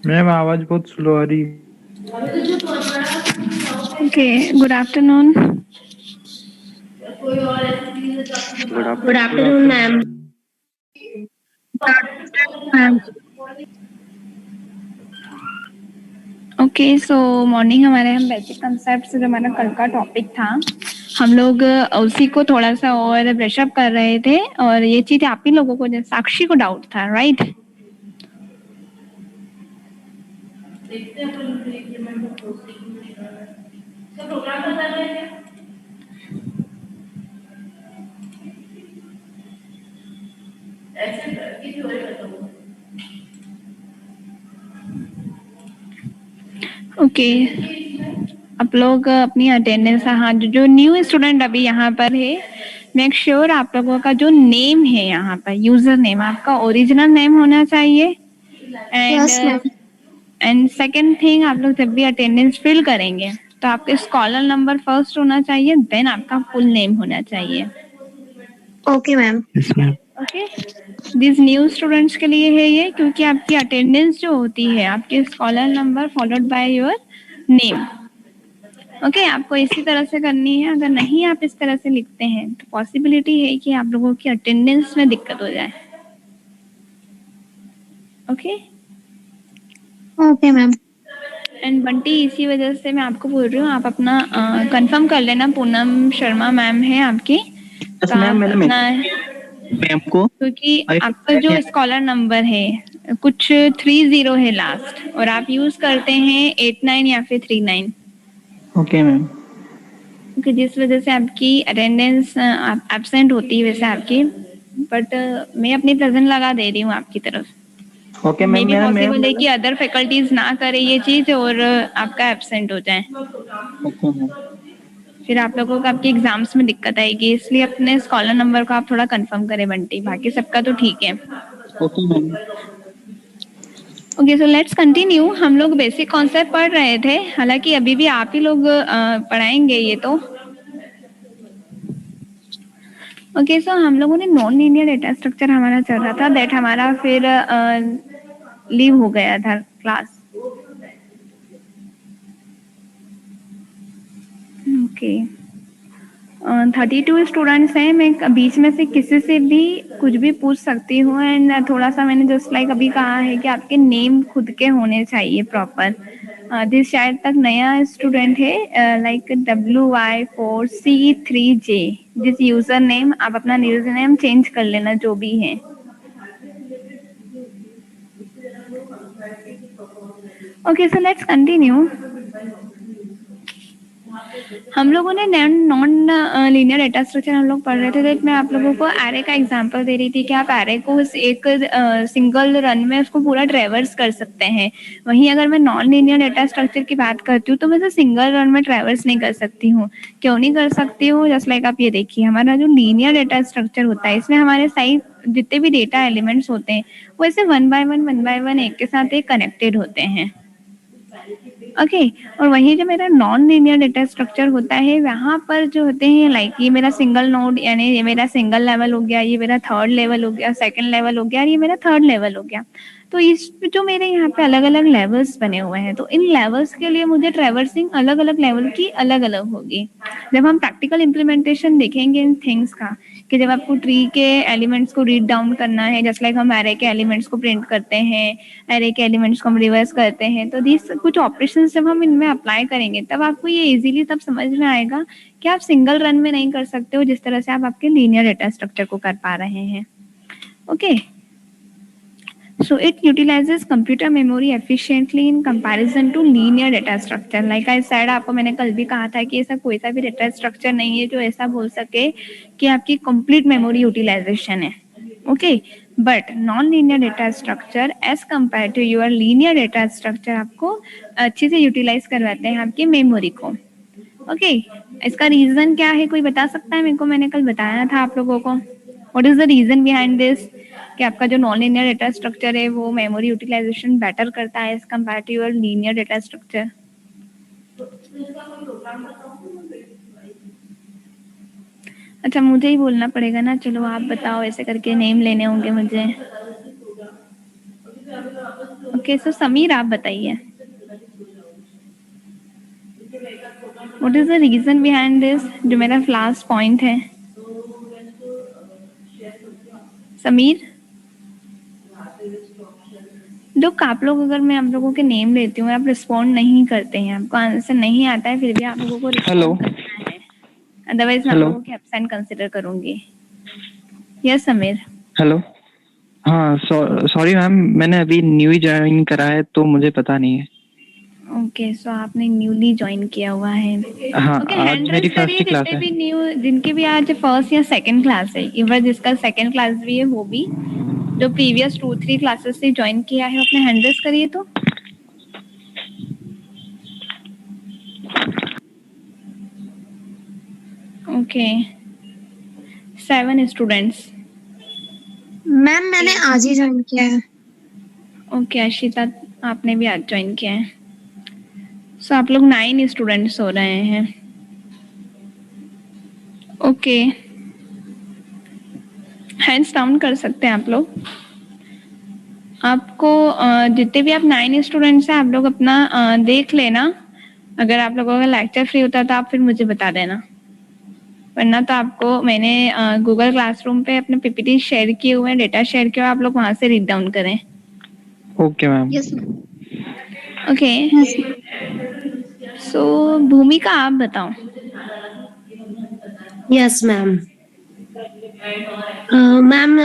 Ma'am आवाज बहुत slow आ रही है। Okay, good afternoon. Good afternoon, ma'am. Ma'am okay so morning हमारे हम बेसिक कंसेप्ट जो हमारा कल का टॉपिक था हम लोग उसी को थोड़ा सा और ब्रशअप कर रहे थे और ये चीज आप ही लोगों को साक्षी को डाउट था राइट ओके आप लोग अपनी अटेंडेंस हाँ जो न्यू स्टूडेंट अभी यहाँ पर है मेक श्योर आप लोगों का जो नेम है यहाँ पर यूजर नेम आपका ओरिजिनल नेम होना चाहिए Yes, ma'am. And second thing आप लोग जब भी अटेंडेंस फिल करेंगे तो आपके स्कॉलर नंबर फर्स्ट होना चाहिए देन आपका फुल नेम होना चाहिए Okay, ma'am. Okay this new students के लिए है ये क्योंकि आपकी अटेंडेंस जो होती है आपके scholar number followed by your name okay आपको इसी तरह से करनी है अगर नहीं आप इस तरह से लिखते हैं तो पॉसिबिलिटी है कि आप लोगों की अटेंडेंस में दिक्कत हो जाए okay Okay, ma'am. And Bunty इसी वजह से मैं आपको बोल रही हूँ आप अपना कंफर्म कर लेना पूनम शर्मा मैम है आपकी तो मैम आप मैंने अपना मैम को क्योंकि आपका जो स्कॉलर नंबर है कुछ 30 है लास्ट और आप यूज करते हैं 89 या फिर 39 ओके मैम क्योंकि जिस वजह से आपकी अटेंडेंस एब्सेंट होती है वैसे आपकी बट मैं अपनी प्रेजेंट लगा दे रही हूँ आपकी तरफ ओके मे मैम भी मैम पॉसिबल है कि अदर फैकल्टीज ना करे ये चीज और आपका एब्सेंट हो जाए ओके मैम फिर आप लोगों को आपके एग्जाम्स में दिक्कत आएगी इसलिए अपने स्कॉलर नंबर को आप थोड़ा कंफर्म करें बंटी बाकी सबका तो ठीक है okay ma'am okay so let's continue हम लोग बेसिक कॉन्सेप्ट पढ़ रहे थे हालांकि अभी भी आप ही लोग पढ़ाएंगे ये तो ओके सो हम लोगों ने नॉन लीनियर डेटा स्ट्रक्चर हमारा चल रहा था दैट हमारा फिर लीव हो गया था क्लास ओके 32 स्टूडेंट्स हैं मैं बीच में से किसी से भी कुछ भी पूछ सकती हूँ एंड थोड़ा सा मैंने जस्ट लाइक अभी कहा है कि आपके नेम खुद के होने चाहिए प्रॉपर दिस शायद तक नया स्टूडेंट है like WY4C3J this user name आप अपना यूजर नेम चेंज कर लेना जो भी है ओके सो लेट्स कंटिन्यू हम लोगों ने नॉन लीनियर डेटा स्ट्रक्चर हम लोग पढ़ रहे थे तो मैं आप लोगों को एरे का एग्जांपल दे रही थी कि आप एरे को एक सिंगल रन में उसको पूरा ट्रेवर्स कर सकते हैं वहीं अगर मैं नॉन लीनियर डेटा स्ट्रक्चर की बात करती हूँ तो मैं सिंगल रन में ट्रेवर्स नहीं कर सकती हूँ क्यों नहीं कर सकती हूँ जस्ट लाइक आप ये देखिए हमारा जो लीनियर डेटा स्ट्रक्चर होता है इसमें हमारे साइड जितने भी डेटा एलिमेंट्स होते हैं वो ऐसे वन बाय वन एक के साथ एक कनेक्टेड होते हैं ओके और वही जो मेरा नॉन लीनियर डेटा स्ट्रक्चर होता है वहां पर जो होते हैं लाइक ये मेरा सिंगल नोड यानी ये मेरा सिंगल लेवल हो गया ये मेरा थर्ड लेवल हो गया सेकंड लेवल हो गया और ये मेरा थर्ड लेवल हो गया तो इस जो मेरे यहाँ पे अलग अलग लेवल्स बने हुए हैं तो इन लेवल्स के लिए मुझे ट्रैवर्सिंग अलग अलग लेवल की अलग अलग होगी जब हम प्रैक्टिकल इम्प्लीमेंटेशन देखेंगे इन थिंग्स का कि जब आपको ट्री के एलिमेंट्स को रीड डाउन करना है जस्ट लाइक हम एरे के एलिमेंट्स को प्रिंट करते हैं एरे के एलिमेंट्स को हम रिवर्स करते हैं तो दिस कुछ ऑपरेशन जब हम इनमें अप्लाई करेंगे तब आपको ये इजीली तब समझ में आएगा कि आप सिंगल रन में नहीं कर सकते हो जिस तरह से आप आपके लीनियर डेटा स्ट्रक्चर को कर पा रहे हैं okay So it utilizes computer memory efficiently in comparison to linear data structure. Like I said, आपको मैंने कल भी कहा था कि ऐसा कोई सा भी डेटा स्ट्रक्चर नहीं है जो ऐसा बोल सके कि आपकी कंप्लीट मेमोरी यूटिलाइजेशन है okay but non linear data structure as compare to your linear data structure आपको अच्छे से यूटिलाइज करवाते हैं आपकी मेमोरी को ओके इसका रीजन क्या है कोई बता सकता है मेरे को मैंने कल बताया था आप लोगों को what is the reason behind this कि आपका जो नॉन लीनियर डेटा स्ट्रक्चर है वो मेमोरी यूटिलाइजेशन बेटर करता है as compare to your linear data structure अच्छा मुझे ही बोलना पड़ेगा ना चलो आप बताओ ऐसे करके नेम लेने होंगे मुझे ओके, सो समीर आप बताइए, what is the reason behind this, जो मेरा लास्ट पॉइंट है। समीर, लोग आप लोग, अगर मैं आप लोगों के नेम लेती हूँ, आप रिस्पॉन्ड नहीं करते हैं, आपको आंसर नहीं आता है, फिर भी आप लोगों को हेलो रिस्पॉन्ड करना है, अदरवाइज मैं आप हेलो लोगों के एब्सेंट कंसिडर करूंगी। यस समीर। हेलो। हाँ, सॉरी मैम, मैंने अभी न्यू ही ज्वाइन करा है तो मुझे पता नहीं है। ओके, सो आपने न्यूली ज्वाइन किया हुआ है। हाँ, ओके, आज हैंड मेरी रेस फर्स्ट करिए ही क्लास जितने है। भी न्यू, जिनके भी आज फर्स्ट या सेकंड क्लास है, इवन जिसका सेकंड क्लास भी है वो भी, जो प्रीवियस 2-3 क्लासेस से ज्वाइन किया है, अपने हैंड रेस करिए तो। Okay, 7 students. मैम मैंने आज ही ज्वाइन किया है। ओके अशिता, आपने भी आज ज्वाइन किया है। सो आप लोग 9 स्टूडेंट्स हो रहे हैं। ओके, हैंड्स डाउन कर सकते हैं आप लोग। आपको जितने भी आप 9 स्टूडेंट्स हैं, आप लोग अपना देख लेना। अगर आप लोगों का लेक्चर फ्री होता है तो आप फिर मुझे बता देना, वरना तो आपको मैंने गूगल क्लासरूम पे अपने पीपीटी शेयर किए हुए हैं, डेटा शेयर किया हुआ है, आप लोग वहां से रीड डाउन करें। Okay ma'am. Yes ma'am. Okay, yes so भूमिका आप बताओ। Yes ma'am. Ma'am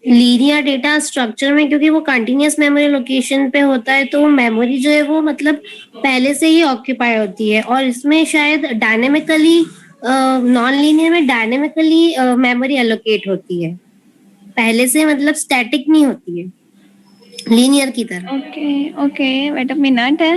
linear data structure में, क्योंकि वो कंटिन्यूअस मेमोरी लोकेशन पे होता है, तो मेमोरी जो है वो मतलब पहले से ही ऑक्यूपाई होती है, और इसमें शायद डायनेमिकली, नॉन लीनियर में डायनेमिकली मेमोरी एलोकेट होती है, पहले से मतलब स्टैटिक नहीं होती है लीनियर की तरह। Okay okay, wait a minute है,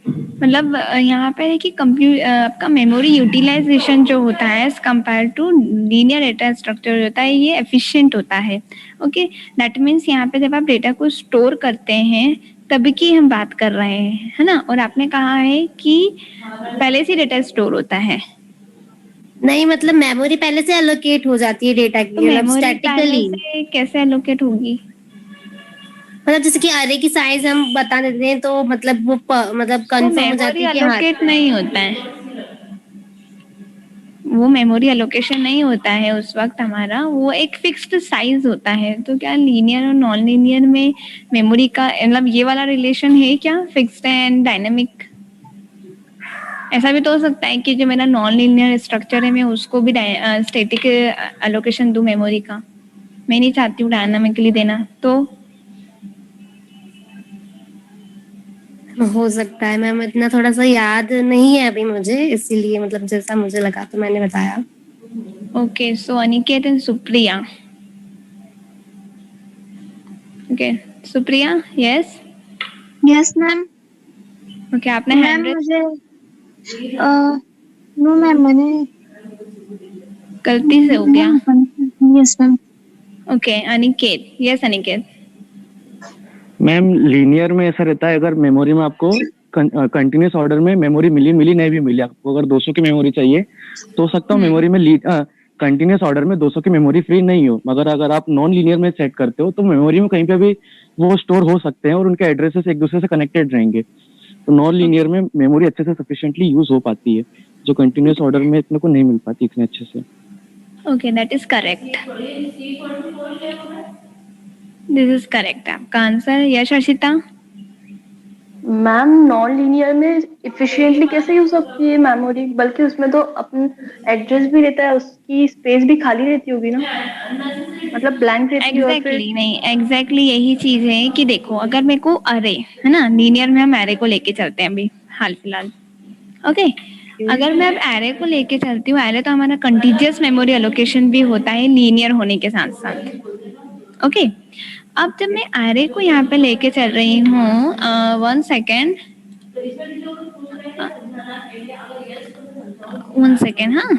मतलब यहाँ पे है कि आपका मेमोरी यूटिलाइजेशन जो होता है as compare to linear data structure जो होता है, ये एफिशिएंट होता है। ओके, दैट मीन्स यहाँ पे जब आप डेटा को स्टोर करते हैं तभी की हम बात कर रहे हैं, है ना। और आपने कहा है कि पहले से डेटा स्टोर होता है, नहीं, मतलब मेमोरी पहले से एलोकेट हो जाती है डेटा तो की, मतलब मेमोरी पहले स्टैटिकली। से कैसे एलोकेट होगी। मतलब जैसे कि अरे की साइज हम बता देते हैं, तो मतलब वो मतलब वो कंफर्म हो मेमोरी जाती है कि हाँ। एलोकेट नहीं होता है, वो मेमोरी एलोकेशन नहीं होता है उस वक्त हमारा, वो एक फिक्स्ड साइज होता है। तो क्या लीनियर और नॉन लीनियर में मेमोरी का मतलब ये वाला रिलेशन है क्या, फिक्स्ड एंड डायनेमिक। ऐसा भी तो हो सकता है कि जो मेरा नॉन लीनियर स्ट्रक्चर है मैं उसको भी स्टैटिक एलोकेशन दूं मेमोरी का, मैं नहीं चाहती हूँ डायनामिकली देना। तो हो सकता है मैम, इतना थोड़ा सा याद नहीं है अभी मुझे, इसीलिए मतलब जैसा मुझे लगा तो मैंने बताया। Okay, so Aniket and Supriya. Okay, Supriya, yes. Yes ma'am. Okay, आपने मैम 100 मुझे नो मैम, मैंने गलती से हो गया। Yes ma'am. Okay Aniket, yes Aniket. Ma'am, linear में ऐसा रहता है, अगर मेमोरी में आपको कंटिन्यूस ऑर्डर में मेमोरी मिली मिली नहीं भी मिली, आपको अगर 200 की मेमोरी चाहिए तो हो सकता हो मेमोरी में कंटिन्यूस ऑर्डर में 200 की मेमोरी फ्री नहीं हो, मगर अगर आप नॉन लीनियर में सेट करते हो तो मेमोरी में कहीं पे भी वो स्टोर हो सकते हैं और उनके एड्रेसेस एक दूसरे से कनेक्टेड रहेंगे। तो नॉन लीनियर में मेमोरी अच्छे से सफिशिएंटली यूज हो पाती है, जो कंटिन्यूस ऑर्डर में इतने को नहीं मिल पाती इतने अच्छे से। Okay, that is correct, this is correct आपका आंसर। यश अर्षिता। मैम नॉन लीनियर में इफिशिएंटली कैसे यूज होती है मेमोरी, बल्कि उसमें तो अपन एड्रेस भी रहता है, उसकी स्पेस भी खाली रहती होगी ना, मतलब ब्लैंक रहती है। और फिर एग्जैक्टली नहीं, एग्जैक्टली यही चीज है कि देखो, अगर मेरे को अरे है ना, लीनियर में हम एरे को लेके चलते हैं अभी हाल फिलहाल। ओके, अगर मैं अब एरे को लेके चलती हूँ, एरे तो हमारा कंटीजियस मेमोरी एलोकेशन भी होता है लीनियर होने के साथ साथ। ओके, अब जब मैं एरे को यहाँ पे लेके चल रही हूँ, 1 सेकेंड, 1 सेकेंड, हाँ।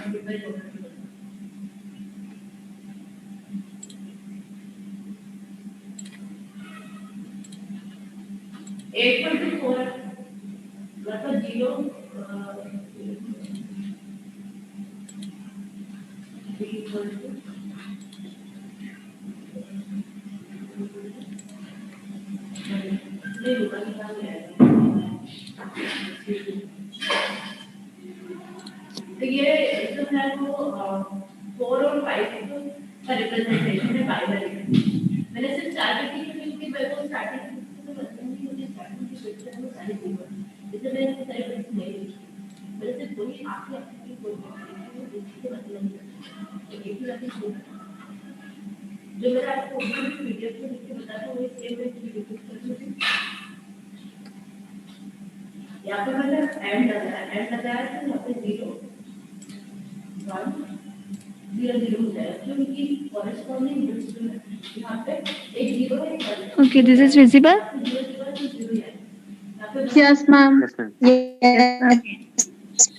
तो ये जो है वो 4 और 5 का रिप्रेजेंटेशन है बाइनरी। मैंने सिर्फ 4 की थी क्योंकि मेरे को स्टार्टिंग में लगता है कि मुझे स्टार्टिंग की क्वेश्चन में सारी चीजें इसलिए मैंने सारी क्वेश्चन नहीं लिखी। मैंने सिर्फ वही आखिरी की क्वेश्चन मतलब एक ही रखी जो मेरा आपको पीडीएफ में लिख के बताता हूँ वो सेम में यहाँ पे मैंने एंड लगाया तो यहाँ पे 0 1 0 0 हो जाएगा क्योंकि कॉरेस्पॉन्डिंग यहाँ पे एक 0 है एक 1 है। Okay, this is visible. Yes ma'am.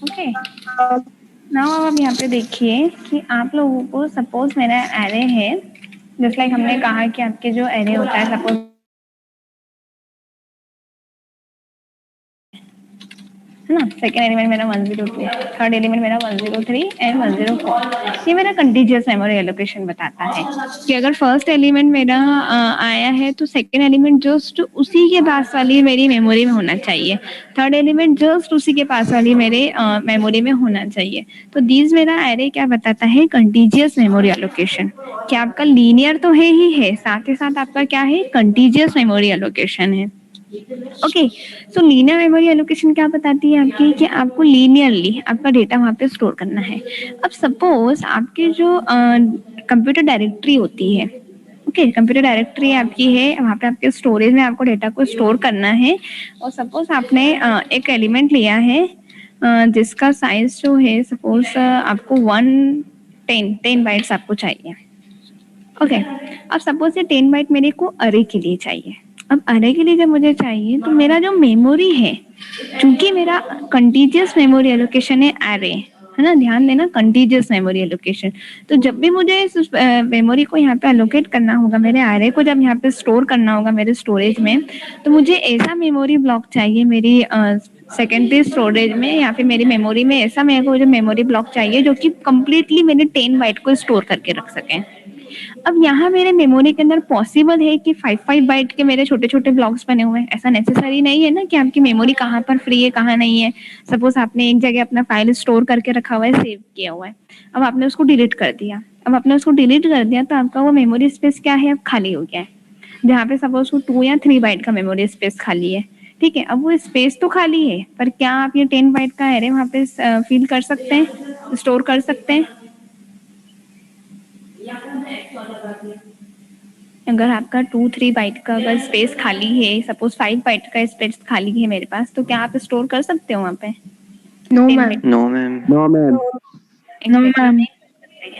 Okay. Now अब यहाँ पे देखिए कि आप लोगों को सपोज मेरा एरे है, जस्ट लाइक हमने कहा कि आपके जो एरे होता है सपोज है ना, सेकेंड एलिमेंट मेरा 102, थर्ड एलिमेंट मेरा 103 एंड 104। ये मेरा कंटीजियस मेमोरी एलोकेशन बताता है कि अगर फर्स्ट एलिमेंट मेरा आया है तो सेकेंड एलिमेंट जस्ट उसी के पास वाली मेरी मेमोरी में होना चाहिए, थर्ड एलिमेंट जस्ट उसी के पास वाली मेरे मेमोरी में होना चाहिए। तो दीज मेरा एरे क्या बताता है, कंटीजियस मेमोरी एलोकेशन। कि आपका लीनियर तो है ही है, साथ ही साथ आपका क्या है, कंटीजियस मेमोरी एलोकेशन है। ओके, सो लीनियर मेमोरी एलोकेशन क्या बताती है आपकी, कि आपको लीनियरली आपका डेटा वहाँ पे स्टोर करना है। अब सपोज आपके जो कंप्यूटर डायरेक्टरी होती है, ओके, कंप्यूटर डायरेक्टरी आपकी है, वहाँ पे आपके स्टोरेज में आपको डेटा को स्टोर करना है। और सपोज आपने एक एलिमेंट लिया है जिसका साइज जो है सपोज आपको 10 बाइट्स आपको चाहिए। ओके, अब सपोज ये 10 बाइट मेरे को अरे के लिए चाहिए। अब अरे के लिए जब मुझे चाहिए तो मेरा जो मेमोरी है, चूंकि मेरा कंटीजियस मेमोरी एलोकेशन है अरे, है ना, ध्यान देना, कंटीजियस मेमोरी एलोकेशन। तो जब भी मुझे इस मेमोरी को यहाँ पे एलोकेट करना होगा, मेरे अरे को जब यहाँ पे स्टोर करना होगा मेरे स्टोरेज में, तो मुझे ऐसा मेमोरी ब्लॉक चाहिए मेरी सेकेंडरी स्टोरेज में या फिर मेरी मेमोरी में, ऐसा मेरे को जो मेमोरी ब्लॉक चाहिए जो कि कंप्लीटली मेरे 10 बाइट को स्टोर करके रख सके। अब यहाँ मेरे मेमोरी के अंदर पॉसिबल है कि 5 बाइट के मेरे छोटे छोटे ब्लॉक्स बने हुए हैं, ऐसा नेसेसरी नहीं है ना कि आपकी मेमोरी कहाँ पर फ्री है कहाँ नहीं है। सपोज आपने एक जगह अपना फाइल स्टोर करके रखा हुआ है, सेव किया हुआ है, अब आपने उसको डिलीट कर दिया। अब आपने उसको डिलीट कर दिया तो आपका वो मेमोरी स्पेस क्या है, अब खाली हो गया है। जहाँ पे सपोज 2 या 3 बाइट का मेमोरी स्पेस खाली है, ठीक है। अब वो स्पेस तो खाली है, पर क्या आप ये 10 बाइट का एरे वहाँ पे फिल कर सकते हैं, स्टोर कर सकते हैं? अगर आपका 2-3 बाइट का अगर स्पेस खाली है, सपोज 5 बाइट का स्पेस खाली है मेरे पास, तो क्या आप स्टोर कर सकते हो वहाँ पे? No ma'am. No ma'am. No ma'am.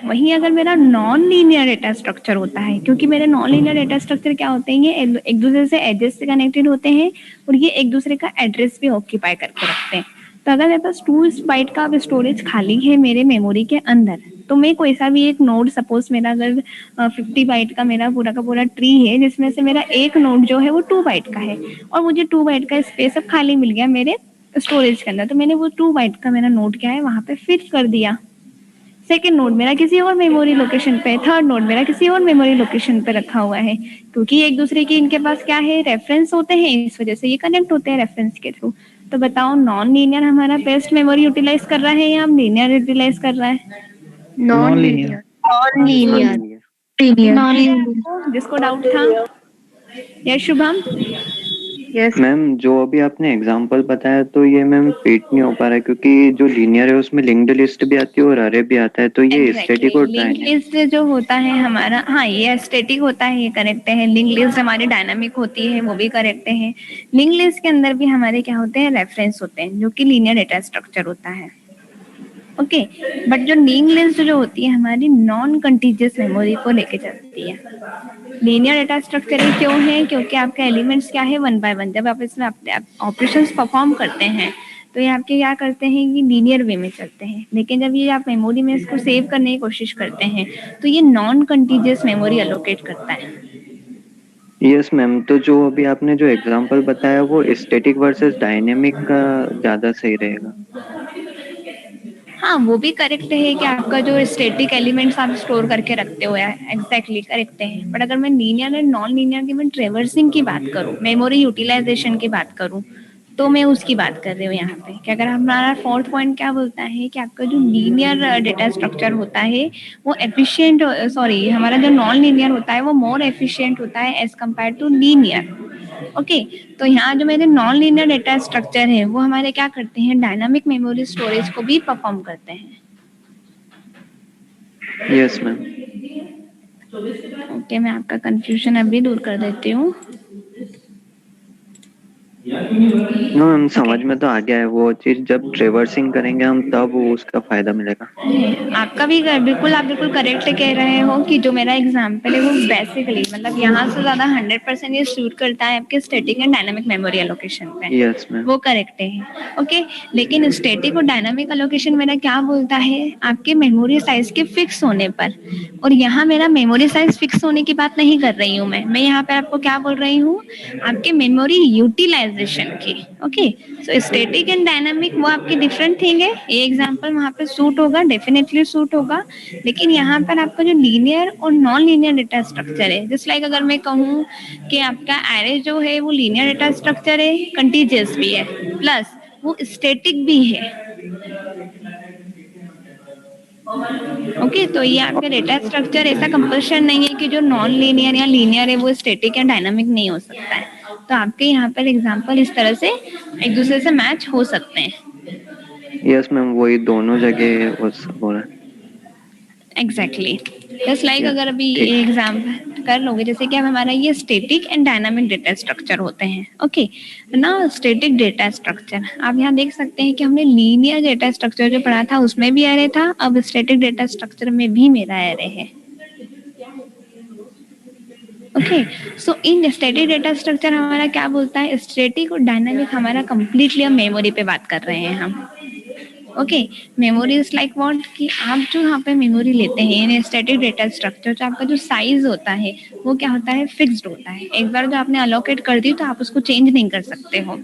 वही अगर मेरा नॉन लीनियर डेटा स्ट्रक्चर होता है, क्योंकि मेरे नॉन लीनियर डेटा स्ट्रक्चर क्या होते हैं, ये एक दूसरे से एजेस से कनेक्टेड होते हैं और ये एक दूसरे का एड्रेस भी ऑक्यूपाई करके रखते हैं। तो अगर मेरे पास 2 बाइट का स्टोरेज खाली है मेरे मेमोरी के अंदर, तो मैं कोई सा भी एक नोड, सपोज मेरा अगर 50 बाइट का मेरा पूरा का पूरा ट्री है जिसमें से मेरा एक नोड जो है वो 2 बाइट का है और मुझे 2 बाइट का स्पेस अब खाली मिल गया मेरे स्टोरेज के अंदर, तो मैंने वो 2 बाइट का मेरा नोड क्या है वहां पे फिट कर दिया। सेकेंड नोड मेरा किसी और मेमोरी लोकेशन पे, थर्ड नोड मेरा किसी और मेमोरी लोकेशन पे रखा हुआ है, क्योंकि एक दूसरे के इनके पास क्या है, रेफरेंस होते हैं, इस वजह से ये कनेक्ट होते हैं रेफरेंस के थ्रू। तो बताओ नॉन लीनियर हमारा बेस्ट मेमोरी यूटिलाइज कर रहा है या लीनियर यूटिलाइज कर रहा है? Non linear. Non linear. Non linear. जिसको डाउट था? यस शुभम? यस मैम जो अभी आपने एग्जांपल बताया तो ये मैम फिट नहीं हो पा रहा है, क्योंकि जो लीनियर है उसमें लिंक्ड लिस्ट भी आती है और अरे भी आता है, तो ये स्टैटिक और लिंक लिस्ट जो होता है हमारा, हाँ ये स्टैटिक होता है, ये करेक्ट है। लिंक लिस्ट हमारी डायनामिक होती है, वो भी करेक्ट है। लिंक लिस्ट के अंदर भी हमारे क्या होते हैं, रेफरेंस होते हैं, जो कि लीनियर डेटा स्ट्रक्चर होता है। ओके, बट जो लिंक लिस्ट जो होती है हमारी नॉन कंटीजियस मेमोरी को लेके चलती है। लीनियर डेटा स्ट्रक्चर क्यों है, क्योंकि आपके एलिमेंट्स क्या है, 1 बाय 1, जब आप इसमें ऑपरेशंस परफॉर्म करते हैं तो ये आपके क्या करते हैं कि लीनियर वे में चलते हैं, लेकिन जब ये आप मेमोरी में इसको सेव करने की कोशिश करते हैं तो ये नॉन कंटीजियस मेमोरी एलोकेट करता है। यस मैम, तो जो अभी आपने जो एग्जांपल बताया वो स्टैटिक वर्सेस डायनेमिक का ज्यादा सही रहेगा। हाँ वो भी करेक्ट है कि आपका जो स्टैटिक एलिमेंट्स आप स्टोर करके रखते हो, एग्जैक्टली करेक्ट है। बट अगर मैं लीनियर एंड नॉन लीनियर की, मैं ट्रेवर्सिंग की बात करूँ, मेमोरी यूटिलाइजेशन की बात करूँ, तो मैं उसकी बात कर रही हूँ यहाँ पे कि अगर हमारा फोर्थ पॉइंट क्या बोलता है कि आपका जो लीनियर डेटा स्ट्रक्चर होता है वो एफिशिएंट, सॉरी हमारा जो नॉन लीनियर होता है वो मोर एफिशिएंट होता है as compare to linear. Okay, तो यहाँ जो मेरे नॉन लीनियर डेटा स्ट्रक्चर है वो हमारे क्या करते हैं, डायनामिक मेमोरी स्टोरेज को भी परफॉर्म करते हैं। Yes ma'am. ओके, मैं आपका कंफ्यूजन अभी दूर कर देती हूँ। नो मैम, समझ में तो आ गया है। वो चीज जब ट्रेवर्सिंग करेंगे हम तब वो उसका फायदा मिलेगा। आपका भी बिल्कुल, आप बिल्कुल करेक्ट कह रहे हो कि जो मेरा एग्जांपल है वो बेसिकली मतलब यहाँ से ज्यादा 100% ये सूट करता है आपके static and dynamic memory allocation पे। Yes ma'am. वो करेक्ट है। ओके, लेकिन स्टैटिक और डायनामिक एलोकेशन मेरा क्या बोलता है, आपके मेमोरी साइज के फिक्स होने पर। और यहाँ मेरा मेमोरी साइज फिक्स होने की बात नहीं कर रही हूँ मैं यहाँ पे आपको क्या बोल रही हूँ, आपके मेमोरी यूटिलाइजेशन की। Okay, so static and dynamic वो आपकी डिफरेंट थिंग है। ये एग्जांपल वहाँ पे सूट होगा, डेफिनेटली सूट होगा। लेकिन यहाँ पर आपका जो लीनियर और नॉन लीनियर डेटा स्ट्रक्चर है, जस्ट लाइक अगर मैं कहूँ कि आपका एरे जो है वो लीनियर डेटा स्ट्रक्चर है, कंटीजियस भी है, प्लस वो स्टैटिक भी है। ओके, तो ये आपका डेटा स्ट्रक्चर ऐसा कंपल्शन नहीं है कि जो नॉन लीनियर या लीनियर है वो स्टैटिक या डायनामिक नहीं हो सकता है। तो आपके यहाँ पर एग्जांपल इस तरह से एक दूसरे से मैच हो सकते हैं। यस मैम, वही दोनों जगह वो सब हो रहा है। एग्जैक्टली, जस्ट लाइक Yes, अगर अभी ठीक। एग्जाम्पल कर लोगे, जैसे कि अब हमारा ये static and dynamic data structure होते हैं। ओके ना, स्टैटिक डेटा स्ट्रक्चर आप यहाँ देख सकते हैं कि हमने लीनियर डेटा स्ट्रक्चर जो पढ़ा था उसमें भी एरे था, अब स्टैटिक डेटा स्ट्रक्चर में भी मेरा एरे है। ओके, सो इन स्टैटिक डेटा स्ट्रक्चर हमारा क्या बोलता है, स्टैटिक और डायनामिक हमारा कंप्लीटली हम मेमोरी पे बात कर रहे हैं हम। Okay, memory is like what कि आप जो यहाँ पे मेमोरी लेते हैं इन स्टैटिक डेटा स्ट्रक्चर, तो आपका जो साइज होता है वो क्या होता है, फिक्स्ड होता है। एक बार जो आपने अलोकेट कर दी तो आप उसको चेंज नहीं कर सकते हो।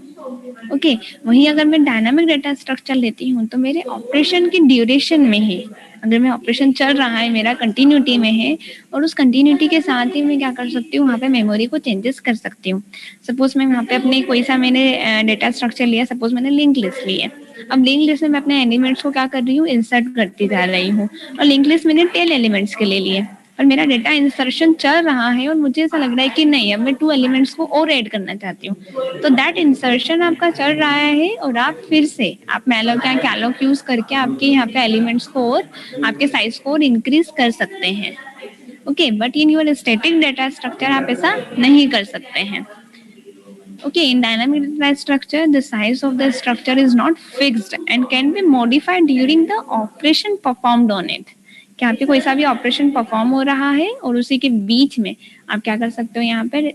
ओके, वहीं अगर मैं डायनामिक डेटा स्ट्रक्चर लेती हूँ तो मेरे ऑपरेशन की ड्यूरेशन में है, अगर मैं ऑपरेशन चल रहा है मेरा कंटिन्यूटी में है, और उस कंटिन्यूटी के साथ ही मैं क्या कर सकती हूँ, वहाँ पे मेमोरी को चेंजेस कर सकती हूँ। सपोज मैं वहाँ पे अपने कोई सा मैंने डेटा स्ट्रक्चर लिया, सपोज मैंने लिंक लिस्ट ली है। अब लिंक लिस्ट में मैं अपने एलिमेंट्स को क्या कर रही हूँ, इंसर्ट करती जा रही हूँ, और लिंक लिस्ट मैंने 10 एलिमेंट्स के ले लिए, और मेरा डेटा इंसर्शन चल रहा है और मुझे ऐसा लग रहा है कि नहीं अब मैं 2 एलिमेंट्स को और ऐड करना चाहती हूँ। तो दैट इंसर्शन आपका चल रहा है और आप फिर से आप मैलोक या कैलोक यूज करके आपके यहाँ पे एलिमेंट्स को और आपके साइज को और इंक्रीज कर सकते हैं। Okay, but in your static data structure आप ऐसा नहीं कर सकते हैं। Okay, in dynamic data structure, the size of the structure is not fixed and can be modified during the operation performed on it. कि आपके कोई सा भी ऑपरेशन परफॉर्म हो रहा है और उसी के बीच में आप क्या कर सकते हो यहाँ पर,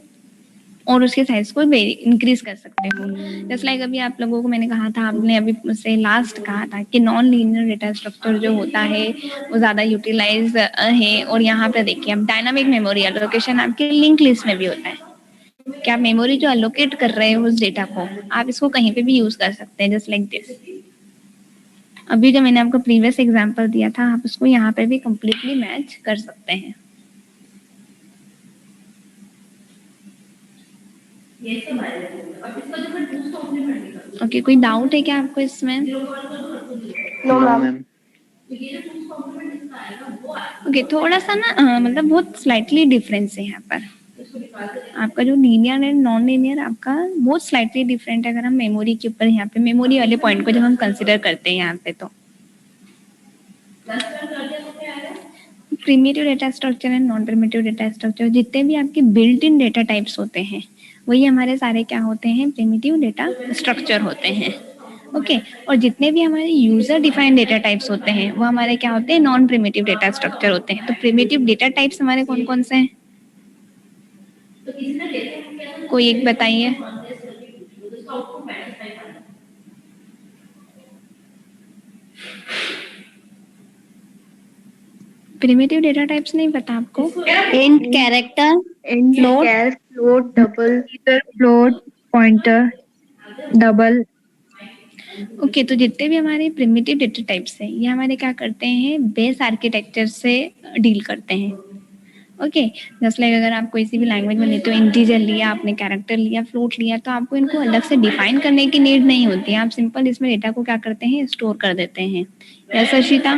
और उसके साइज को इंक्रीज कर सकते हो। जस्ट लाइक अभी आप लोगों को मैंने कहा था, आपने अभी मुझसे लास्ट कहा था कि नॉन लीनियर डेटा स्ट्रक्चर जो होता है वो ज़्यादा यूटिलाइज है, और यहाँ पे देखिए अब डायनामिक मेमोरी एलोकेशन आपके लिंक लिस्ट में भी होता है कि आप मेमोरी जो अलोकेट कर रहे हो उस डेटा को आप इसको कहीं पे भी यूज कर सकते हैं, जस्ट लाइक दिस। अभी जो मैंने आपको प्रीवियस एग्जांपल दिया था आप उसको यहाँ पे भी कंप्लीटली मैच कर सकते हैं। ओके, कोई डाउट है क्या आपको इसमें? No no ma'am. Ma'am. Okay, थोड़ा सा ना मतलब बहुत स्लाइटली डिफरेंस है यहाँ पर। आपका जो लीनियर एंड नॉन लीनियर आपका बहुत स्लाइटली डिफरेंट है अगर हम मेमोरी के ऊपर यहाँ पे मेमोरी वाले पॉइंट को जब हम कंसिडर करते हैं यहाँ पे। तो primitive data structure and non primitive data structure, जितने भी आपके बिल्ट इन डेटा टाइप्स होते हैं वही हमारे सारे क्या होते हैं, प्रिमिटिव डेटा स्ट्रक्चर होते हैं। ओके, और जितने भी हमारे यूजर डिफाइंड डेटा टाइप्स होते हैं वो हमारे क्या होते हैं, नॉन प्रिमिटिव डेटा स्ट्रक्चर होते हैं। तो प्रिमिटिव डेटा टाइप्स हमारे कौन कौन से हैं, कोई एक बताइए। प्रिमिटिव डेटा टाइप्स नहीं पता आपको? Int, character, int, float, char, float, double, float, pointer, double. Okay, तो जितने भी हमारे प्रिमिटिव डेटा टाइप्स हैं ये हमारे क्या करते हैं, बेस आर्किटेक्चर से डील करते हैं। ओके, जस्ट लाइक अगर आप कोई सी भी लैंग्वेज में लेते हो, इंटीजर लिया आपने, कैरेक्टर लिया, फ्लोट लिया, तो आपको इनको अलग से डिफाइन करने की नीड नहीं होती है। आप सिंपल इसमें डेटा को क्या करते हैं, स्टोर कर देते हैं। यस अर्शिता?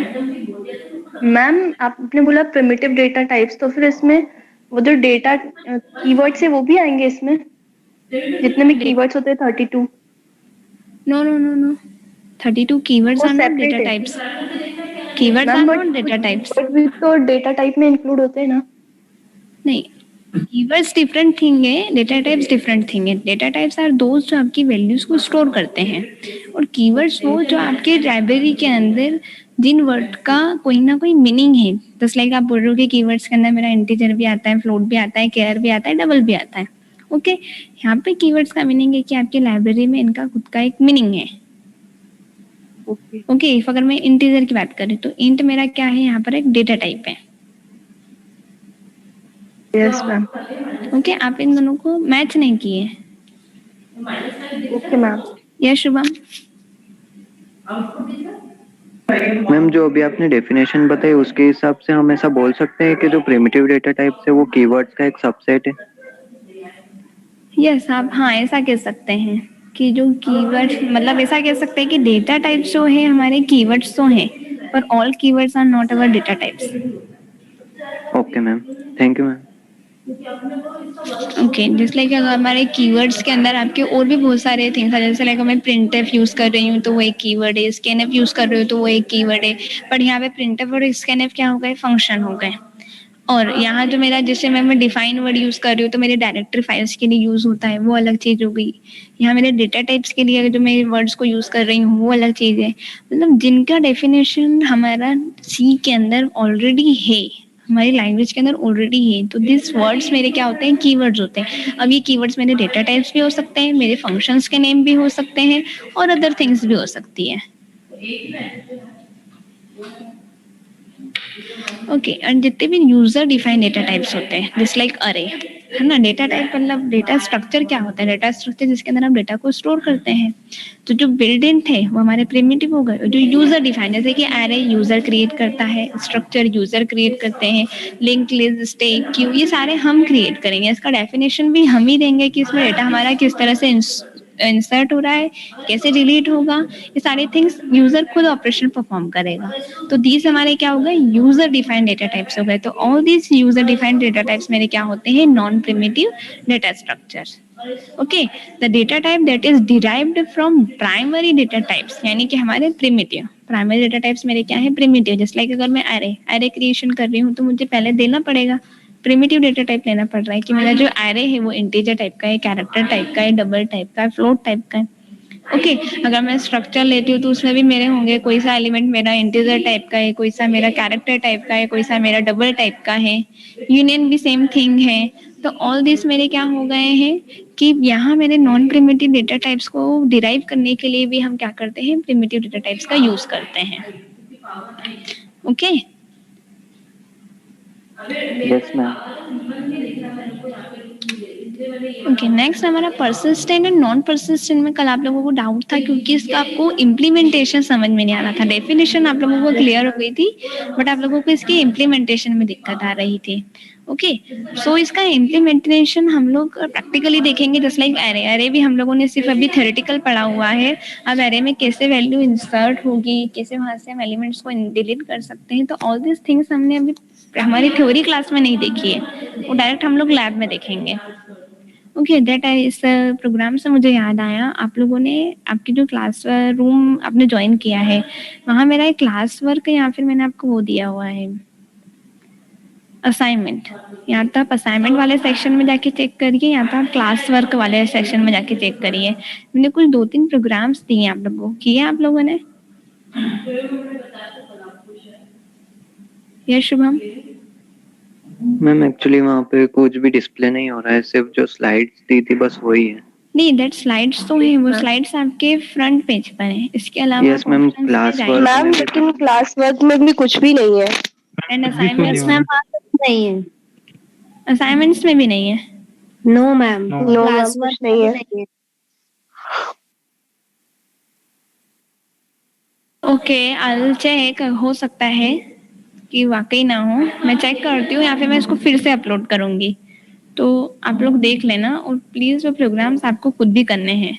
मैम आपने बोला प्रिमिटिव डेटा टाइप्स, तो फिर इसमें वो जो डेटा कीवर्ड्स है वो भी आएंगे इसमें, जितने भी कीवर्ड्स होते हैं 32? No no no no, 32 keywords वो are not सेपरेट data है types. Keywords are ma'am, but not data types. Keyword भी तो डेटा टाइप में इंक्लूड होते हैं ना? नहीं, कीवर्ड्स डिफरेंट थिंग है, डेटा टाइप्स डिफरेंट थिंग है। डेटा टाइप्स आर दोज जो आपकी वैल्यूज को स्टोर करते हैं, और कीवर्ड्स वो जो आपके लाइब्रेरी के अंदर जिन वर्ड का कोई ना कोई मीनिंग है। जस्ट लाइक आप बोल रहे हो कि कीवर्ड्स के अंदर मेरा इंटीजर भी आता है, फ्लोट भी आता है, केयर भी आता है, डबल भी आता है। ओके, यहाँ पे कीवर्ड्स का मीनिंग है कि आपकी लाइब्रेरी में इनका खुद का एक मीनिंग है। ओके ओके, अगर मैं इंटीजर की बात करूँ तो इंट मेरा क्या है, यहाँ पर एक डेटा टाइप है। Yes ma'am. ओके, आप इन दोनों को मैच नहीं किए। Okay ma'am. Yes Shubham? Ma'am जो अभी आपने डेफिनेशन बताई उसके हिसाब से हम ऐसा बोल सकते हैं कि जो प्रिमिटिव डेटा टाइप्स है वो कीवर्ड्स का एक सबसेट है। यस, आप हाँ ऐसा कह सकते हैं कि जो कीवर्ड, मतलब ऐसा कह सकते हैं कि डेटा टाइप्स जो है हमारे कीवर्ड्स तो हैं, पर all keywords are not our data types. Okay ma'am, thank you ma'am. Okay, just like अगर हमारे कीवर्ड्स के अंदर आपके और भी बहुत सारे थिंग्स हैं, जैसे लाइक मैं प्रिंटफ यूज कर रही हूँ तो वो एक कीवर्ड है, स्कैनफ यूज कर रही हूँ तो वो एक कीवर्ड है, बट यहाँ पे प्रिंटफ और स्कैनफ क्या हो गए, फंक्शन हो गए। और यहाँ जो मेरा, जैसे मैं डिफाइन वर्ड यूज कर रही हूँ तो मेरे डायरेक्टरी फाइल्स के लिए यूज होता है, वो अलग चीज हो गई। यहाँ मेरे डेटा टाइप्स के लिए जो मैं वर्ड्स को यूज कर रही हूँ वो अलग चीज है। मतलब जिनका डेफिनेशन हमारा सी के अंदर ऑलरेडी है, हमारी लैंग्वेज के अंदर ऑलरेडी है, तो दिस वर्ड्स मेरे क्या होते हैं, कीवर्ड्स होते हैं। अब ये कीवर्ड्स मेरे डेटा टाइप्स भी हो सकते हैं, मेरे फंक्शंस के नेम भी हो सकते हैं, और अदर थिंग्स भी हो सकती है। ओके, और जितने भी यूजर डिफाइंड डेटा टाइप्स होते हैं, जस्ट लाइक अरे, है ना। डेटा टाइप मतलब डेटा स्ट्रक्चर क्या होता है, डेटा स्ट्रक्चर जिसके अंदर हम डेटा को स्टोर करते हैं। तो जो बिल्ड इन थे वो हमारे प्रिमिटिव हो गए। जो यूजर डिफाइंड, जैसे कि अरे यूजर क्रिएट करता है, स्ट्रक्चर यूजर क्रिएट करते हैं, लिंक लिस्ट, स्टैक, क्यू, ये सारे हम क्रिएट करेंगे। इसका डेफिनेशन भी हम ही देंगे कि इसमें डेटा हमारा किस तरह से इंसर्ट हो रहा है, कैसे डिलीट होगा, ये सारे थिंग्स यूजर खुद ऑपरेशन परफॉर्म करेगा। तो दीज हमारे क्या हो गए, यूजर डिफाइंड डेटा टाइप्स हो गए। तो all these user defined data types मेरे क्या होते हैं, non primitive data structures. Okay, the data type that is derived from primary data types, यानी कि हमारे प्रिमिटिव प्राइमरी डेटा टाइप्स मेरे क्या है, प्रिमिटिव। जस्ट लाइक अगर मैं अरे क्रिएशन कर रही हूँ तो मुझे पहले देना पड़ेगा प्रिमिटिव डेटा टाइप, लेना पड़ रहा है कि मेरा जो एरे है वो इंटीजर टाइप का है, कैरेक्टर टाइप का है, डबल टाइप का है, फ्लोट टाइप का है। ओके, अगर मैं स्ट्रक्चर लेती हूँ तो उसमें भी मेरे होंगे, कोई सा एलिमेंट मेरा इंटीजर टाइप का है, कोई सा मेरा कैरेक्टर टाइप का है, कोई सा मेरा डबल टाइप का है, यूनियन भी सेम थिंग है। तो ऑल दिस मेरे क्या हो गए हैं कि यहाँ मेरे नॉन प्रिमिटिव डेटा टाइप्स को डिराइव करने के लिए भी हम क्या करते हैं, प्रिमिटिव डेटा टाइप्स का यूज करते हैं। Okay, yes ma'am. Okay, next हमारा परसिस्टेंट एंड नॉन परसिस्टेंट में कल आप लोगों को डाउट था, क्योंकि इसका आपको इम्प्लीमेंटेशन समझ में नहीं आ रहा था। डेफिनेशन आप लोगों को क्लियर हो गई थी, बट आप लोगों को इसकी इम्प्लीमेंटेशन में दिक्कत आ रही थी। ओके, सो इसका इम्प्लीमेंटेशन हम लोग प्रैक्टिकली देखेंगे। जस्ट लाइक एरे भी हम लोगों ने सिर्फ अभी थ्योरेटिकल पढ़ा हुआ है। अब एरे में कैसे वैल्यू इंसर्ट होगी, कैसे वहां से हम एलिमेंट्स को डिलीट कर सकते हैं, तो ऑल दिस थिंग्स हमने अभी हमारी थ्योरी क्लास में नहीं देखी है, वो डायरेक्ट हम लोग लैब में देखेंगे। ओके, दैट इस प्रोग्राम से मुझे याद आया, आप लोगों ने आपकी जो क्लास रूम आपने ज्वाइन किया है, वहाँ मेरा एक क्लास वर्क या फिर मैंने आपको वो दिया हुआ है असाइनमेंट। या तो आप असाइनमेंट वाले सेक्शन में जाके चेक करिए, या तो आप क्लास वर्क वाले सेक्शन में जाके चेक करिए। मैंने कुछ 2-3 प्रोग्राम्स दिए आप लोगों को, किए आप लोगों ने? यस शुभम? मैम एक्चुअली वहाँ पे कुछ भी डिस्प्ले नहीं हो रहा है, सिर्फ जो स्लाइड्स दी थी बस वही है। नहीं, दैट स्लाइड्स तो है, वो स्लाइड्स आपके फ्रंट पेज पर है, इसके अलावा yes ma'am, class work ma'am लेकिन क्लास वर्क में भी कुछ भी नहीं है। एंड असाइनमेंट्स में, नहीं है। असाइनमेंट्स में भी नहीं है। No ma'am, no ma'am, class कुछ वर्क नहीं है। नहीं है। ओके, आई विल चेक, हो सकता है। कि वाकई ना हो, मैं चेक करती हूँ या फिर मैं इसको फिर से अपलोड करूंगी। तो आप लोग देख लेना और प्लीज वो प्रोग्राम्स आपको खुद भी करने हैं।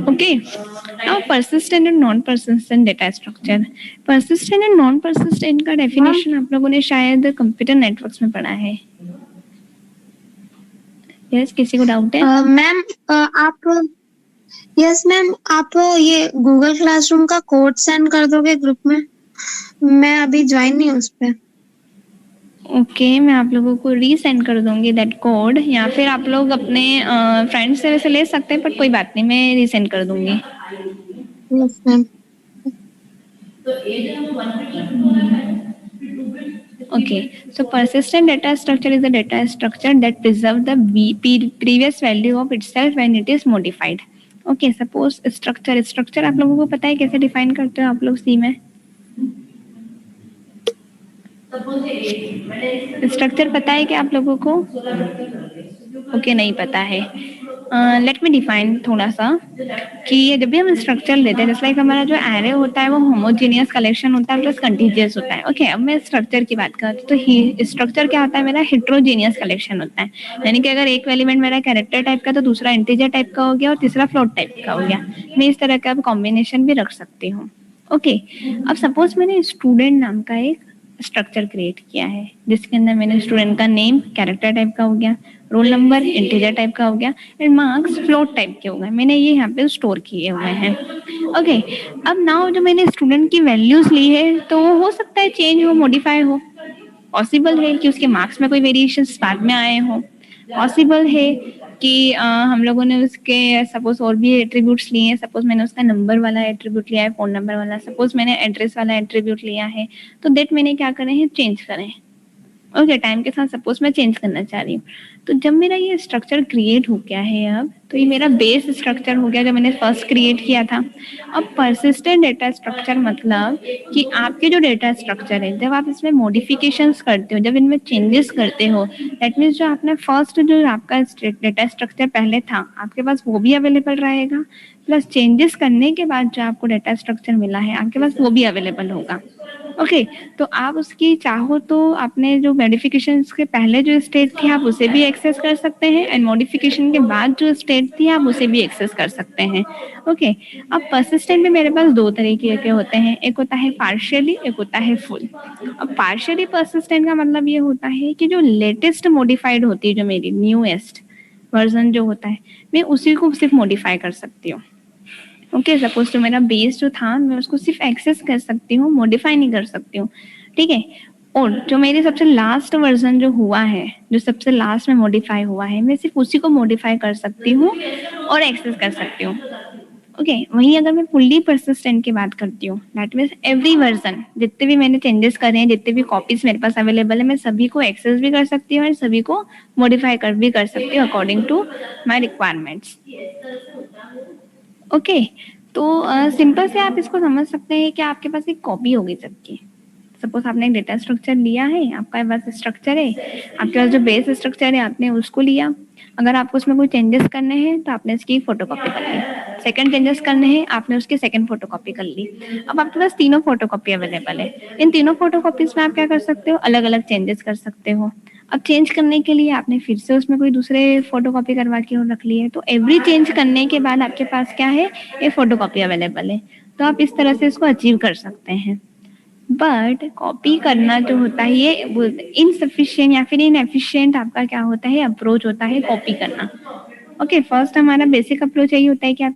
Okay, now persistent and non persistent data structure. persistent and non persistent का डेफिनेशन आप लोगों ने शायद कंप्यूटर नेटवर्क्स में पढ़ा है। यस, किसी को डाउट है? मैम आप यस मैम, आप ये गूगल क्लासरूम का कोड सेंड कर दोगे ग्रुप में? मैं अभी ज्वाइन नहीं हूँ उस पे। ओके, मैं आप लोगों को रीसेंड कर दूंगी दैट कोड, या फिर आप लोग अपने फ्रेंड्स से वैसे ले सकते हैं, बट कोई बात नहीं, मैं रीसेंड कर दूंगी। Yes ma'am. Okay, so persistent data structure is a data structure that preserves the previous value of itself when it is modified. Okay, suppose structure आप लोगों को पता है कैसे डिफाइन करते हो आप लोग सी में? स्ट्रक्चर पता है क्या आप लोगों को? ओके, नहीं पता है। लेट मी डिफाइन थोड़ा सा कि जब भी हम स्ट्रक्चर लेते हैं, जैसे लाइक हमारा जो एरे होता है वो होमोजेनियस कलेक्शन होता है प्लस कंटीजियस होता है। ओके, अब मैं स्ट्रक्चर की बात करती हूँ तो स्ट्रक्चर क्या होता है मेरा? हेट्रोजेनियस कलेक्शन होता है, यानी कि अगर एक एलिमेंट मेरा कैरेक्टर टाइप का तो दूसरा इंटीजर टाइप का हो गया और तीसरा फ्लोट टाइप का हो गया। मैं इस तरह का कॉम्बिनेशन भी रख सकती हूँ। ओके, अब सपोज मैंने स्टूडेंट नाम का एक स्ट्रक्चर क्रिएट किया है जिसके अंदर मैंने स्टूडेंट का नेम कैरेक्टर टाइप का हो गया, रोल नंबर इंटीजर टाइप का हो गया एंड मार्क्स फ्लोट टाइप के हो गए। मैंने ये यहाँ पे स्टोर किए हुए हैं। ओके, अब नाउ जो मैंने स्टूडेंट की वैल्यूज ली है तो हो सकता है चेंज हो, मॉडिफाई हो, पॉसिबल है कि उसके मार्क्स में कोई वेरिएशंस बाद में आए हो, पॉसिबल है कि हम लोगों ने उसके सपोज और भी एट्रीब्यूट्स लिए हैं। सपोज मैंने उसका नंबर वाला एट्रीब्यूट लिया है, फोन नंबर वाला, सपोज मैंने एड्रेस वाला एट्रीब्यूट लिया है, तो दैट मैंने क्या करें हैं, चेंज करें। ओके, टाइम के साथ सपोज मैं चेंज करना चाह रही हूँ, तो जब मेरा ये स्ट्रक्चर क्रिएट हो गया है अब, तो ये मेरा बेस स्ट्रक्चर हो गया जो मैंने फर्स्ट क्रिएट किया था। अब परसिस्टेंट डेटा स्ट्रक्चर मतलब कि आपके जो डेटा स्ट्रक्चर है जब आप इसमें मॉडिफिकेशंस करते हो, जब इनमें चेंजेस करते हो, दैट मीन्स जो आपने फर्स्ट जो आपका डेटा स्ट्रक्चर पहले था आपके पास वो भी अवेलेबल रहेगा, प्लस चेंजेस करने के बाद जो आपको डेटा स्ट्रक्चर मिला है आपके पास वो भी अवेलेबल होगा। ओके, तो आप उसकी चाहो तो आपने जो मॉडिफिकेशंस के पहले जो स्टेट थी आप उसे भी एक्सेस कर सकते हैं एंड मॉडिफिकेशन के बाद जो स्टेट थी आप उसे भी एक्सेस कर सकते हैं। ओके, अब परसिस्टेंट में मेरे पास दो तरीके के होते हैं, एक होता है पार्शियली, एक होता है फुल। अब पार्शियली परसिस्टेंट का मतलब ये होता है कि जो लेटेस्ट मॉडिफाइड होती है, जो मेरी न्यूएस्ट वर्जन जो होता है, मैं उसी को सिर्फ मॉडिफाई कर सकती हूँ। ओके, सपोज तो मेरा बेस जो था मैं उसको सिर्फ एक्सेस कर सकती हूँ, मॉडिफाई नहीं कर सकती हूँ। ठीक है, और जो मेरी सबसे लास्ट वर्जन जो हुआ है, जो सबसे लास्ट में मॉडिफाई हुआ है, मैं सिर्फ उसी को मॉडिफाई कर सकती हूँ और एक्सेस कर सकती हूँ। ओके, वहीं अगर मैं फुल्ली परसिस्टेंट की बात करती हूँ, दैट मीन्स एवरी वर्जन जितने भी मैंने चेंजेस करे हैं, जितने भी कॉपीज मेरे पास अवेलेबल है, मैं सभी को एक्सेस भी कर सकती हूँ और सभी को मॉडिफाई कर भी कर सकती हूँ according to my requirements. Okay, तो सिंपल से आप इसको समझ सकते हैं कि आपके पास एक कॉपी होगी सबकी। सपोज आपने एक डेटा स्ट्रक्चर लिया है, आपका पास स्ट्रक्चर है, आपके पास जो बेस स्ट्रक्चर है आपने उसको लिया, अगर आपको उसमें कोई चेंजेस करने हैं तो आपने इसकी फोटोकॉपी कर ली, सेकंड चेंजेस करने हैं आपने उसकी सेकंड फोटोकॉपी कर ली। अब आपके पास तीनों फोटोकॉपी अवेलेबल है, इन तीनों फोटोकॉपीज में आप क्या कर सकते हो, अलग अलग चेंजेस कर सकते हो। अब चेंज करने के लिए आपने फिर से उसमें कोई दूसरे फोटोकॉपी करवा के रख ली है, तो एवरी चेंज करने के बाद आपके पास क्या है, एक फोटोकॉपी अवेलेबल है। तो आप इस तरह से इसको अचीव कर सकते हैं। बट कॉपी करना जो होता है ये इनसफिशिएंट या फिर इनएफिशिएंट आपका क्या होता है, अप्रोच होता है कॉपी करना। ओके, फर्स्ट हमारा बेसिक अप्रोच यही होता है कि आप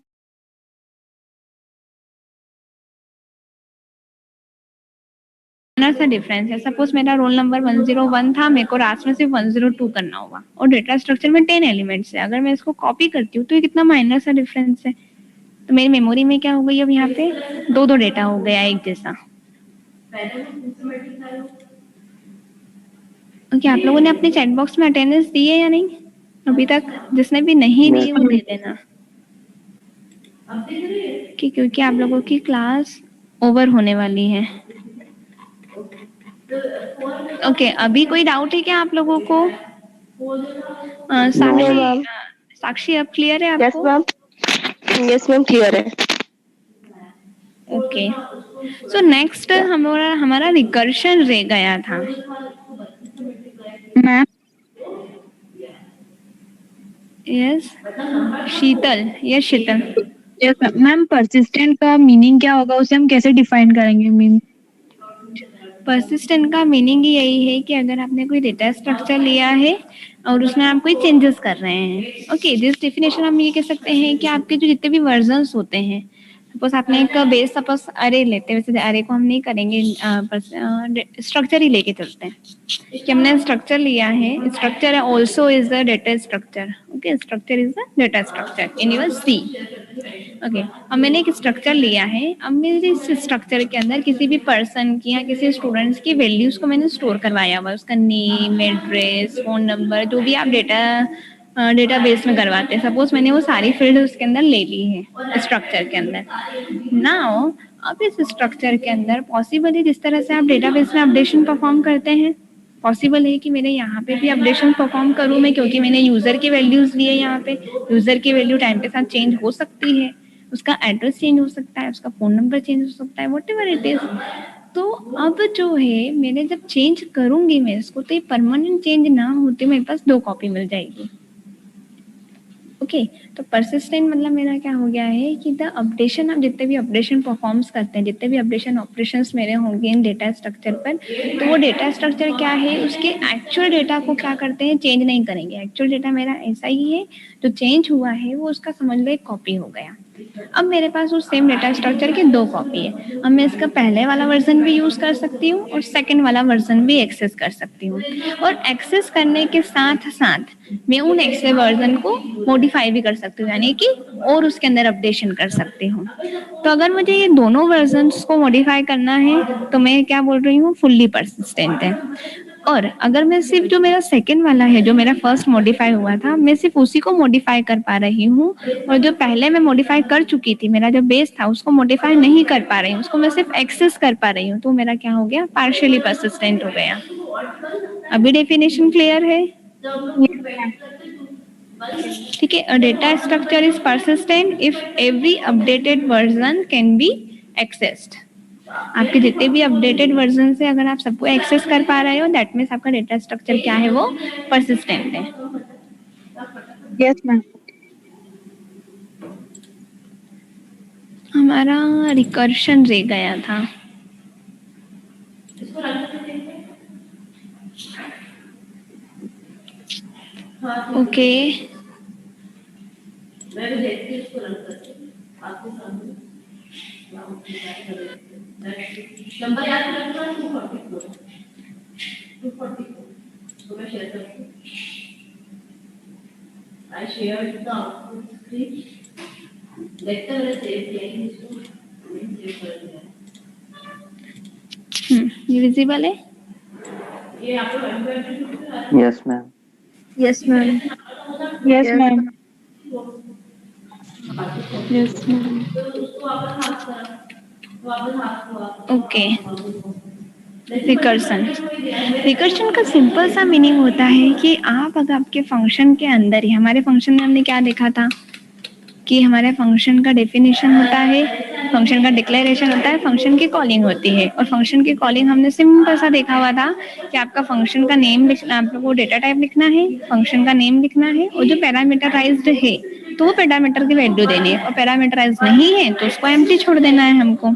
सा डिफरेंस है। सपोज मेरा रोल नंबर 101 था, मेरे को लास्ट में सिर्फ 102 करना होगा और डेटा स्ट्रक्चर में 10 एलिमेंट्स है, अगर मैं इसको कॉपी करती हूँ तो ये कितना माइनर सा डिफरेंस है। तो मेरी मेमोरी में क्या हो गई, अब यहाँ पे दो दो डेटा हो गया एक जैसा। ओके, आप लोगों ने अपने चैट बॉक्स में अटेंडेंस दी है या नहीं अभी तक? जिसने भी नहीं दी वो दे देना कि क्योंकि आप लोगों की क्लास ओवर होने वाली है। ओके, अभी कोई डाउट है क्या आप लोगों को? साक्षी, साक्षी अब क्लियर है यस आपको? मैम, यस मैम क्लियर है। ओके, सो नेक्स्ट हमारा रिकर्शन रह गया था। मैम यस शीतल, यस शीतल। यस मैम, परसिस्टेंट का मीनिंग क्या होगा, उसे हम कैसे डिफाइन करेंगे? मीन परसिस्टेंट का मीनिंग यही है कि अगर आपने कोई डेटा स्ट्रक्चर लिया है और उसमें आप कोई चेंजेस कर रहे हैं, ओके, दिस डेफिनेशन हम ये कह सकते हैं कि आपके जो जितने भी वर्जन्स होते हैं, सपोज आपने एक बेस, सपोज अरे लेते हैं, वैसे अरे को हम नहीं करेंगे, स्ट्रक्चर ही लेके चलते हैं कि हमने स्ट्रक्चर लिया है, structure also is a data structure, okay, structure is a data structure in your C. Okay, अब मैंने एक स्ट्रक्चर लिया है, अब मेरे इस स्ट्रक्चर के अंदर किसी भी पर्सन की या किसी स्टूडेंट्स की वैल्यूज को मैंने स्टोर करवाया हुआ, उसका नेम, एड्रेस, फोन नंबर, जो भी आप डेटाबेस में करवाते हैं, सपोज मैंने वो सारी फील्ड उसके अंदर ले ली है स्ट्रक्चर के अंदर। नाउ अब इस स्ट्रक्चर के अंदर पॉसिबल है जिस तरह से आप डेटाबेस में अपडेशन परफॉर्म करते हैं, पॉसिबल है कि मैंने यहाँ पे भी अपडेशन परफॉर्म करूँ मैं, क्योंकि मैंने यूजर की वैल्यूज लिए यहाँ पे। यूजर की वैल्यू टाइम के साथ चेंज हो सकती है, उसका एड्रेस चेंज हो सकता है, उसका फोन नंबर चेंज हो सकता है, व्हाटएवर इट इज। तो अब जो है मैंने जब चेंज करूंगी मैं इसको, तो ये परमानेंट चेंज ना होते मेरे पास 2 कॉपी मिल जाएगी। ओके, तो परसिस्टेंट मतलब मेरा क्या हो गया है कि द अपडेशन, आप जितने भी अपडेशन परफॉर्म्स करते हैं, जितने भी अपडेशन ऑपरेशंस मेरे होंगे इन डेटा स्ट्रक्चर पर, तो वो डेटा स्ट्रक्चर क्या है, उसके एक्चुअल डेटा को क्या करते हैं, चेंज नहीं करेंगे। एक्चुअल डेटा मेरा ऐसा ही है, जो चेंज हुआ है वो उसका समझ लो एक कॉपी हो गया। अब मेरे पास उस सेम डेटा स्ट्रक्चर की 2 कॉपी है। अब मैं इसका पहले वाला वर्जन भी यूज कर सकती हूँ और सेकंड वाला वर्जन भी एक्सेस कर सकती हूँ, और एक्सेस करने के साथ साथ मैं उन एक्सेस वर्जन को मॉडिफाई भी कर सकती हूँ, यानी कि और उसके अंदर अपडेशन कर सकती हूँ। तो अगर मुझे ये दोनों वर्जन्स को मॉडिफाई करना है तो मैं क्या बोल रही हूँ, फुल्ली परसिस्टेंट है। और अगर मैं सिर्फ जो मेरा सेकंड वाला है, जो मेरा फर्स्ट मॉडिफाई हुआ था, मैं सिर्फ उसी को मॉडिफाई कर पा रही हूँ, और जो पहले मैं मॉडिफाई कर चुकी थी, मेरा जो बेस था, उसको मॉडिफाई नहीं कर पा रही हूँ, उसको मैं सिर्फ एक्सेस कर पा रही हूँ, तो मेरा क्या हो गया, पार्शियली परसिस्टेंट हो गया। अभी डेफिनेशन क्लियर है? ठीक है, data structure is persistent if every updated version can be accessed. आपके जितने भी अपडेटेड वर्जन से अगर आप सबको एक्सेस कर पा रहे हो, दैट मीन्स आपका डेटा स्ट्रक्चर क्या है, वो परसिस्टेंट है। Yes ma'am. हमारा रिकर्शन रह गया था। ओके, नंबर याद रखना, 244 तो मैं शेयर करती हूँ। I shared the output screen. देखते हुए सेव किया है इसको, सेव कर दिया। ये विजिबल है? ये आपको yes ma'am. Yes ma'am. Yes ma'am. Yes ma'am. Okay, recursion. Recursion का सिंपल सा मीनिंग होता है कि आप अगर आपके फंक्शन के अंदर ही, हमारे फंक्शन में हमने क्या देखा था कि हमारे फंक्शन का डेफिनेशन होता है, फंक्शन का डिक्लेरेशन होता है, फंक्शन की कॉलिंग होती है, और फंक्शन की कॉलिंग हमने सिंपल सा देखा हुआ था कि आपका फंक्शन का नेम लिखना, आप लोगों को डेटा टाइप लिखना है, फंक्शन का नेम लिखना है, और जो पैरामीटराइज्ड है तो वो पैरामीटर की वैल्यू देनी है, और पैरामीटराइज नहीं है तो उसको एम्प्टी छोड़ देना है हमको।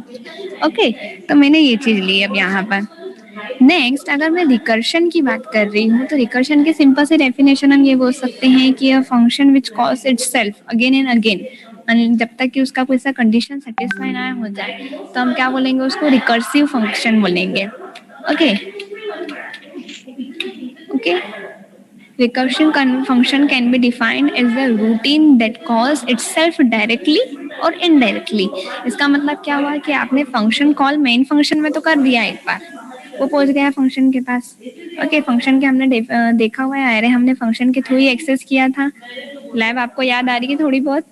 ओके, तो मैंने ये चीज ली अब यहाँ पर। नेक्स्ट, अगर मैं रिकर्शन की बात कर रही हूँ, तो रिकर्शन के सिंपल से डेफिनेशन हम ये बोल सकते हैं कि a function which calls itself again and again, जब तक कि उसका कोई सा कंडीशन सेटिस्फाई ना हो जाए, तो हम क्या बोलेंगे, उसको रिकर्सिव फंक्शन बोलेंगे। Okay okay, recursion function can be defined as the routine that calls itself directly or indirectly। इसका मतलब क्या हुआ कि आपने फंक्शन कॉल मेन फंक्शन में तो कर दिया एक बार, वो पहुंच गया फंक्शन के पास। ओके, फंक्शन के हमने देखा हुआ है, अरे हमने फंक्शन के थ्रू ही एक्सेस किया था। लैब आपको याद आ रही है थोड़ी बहुत?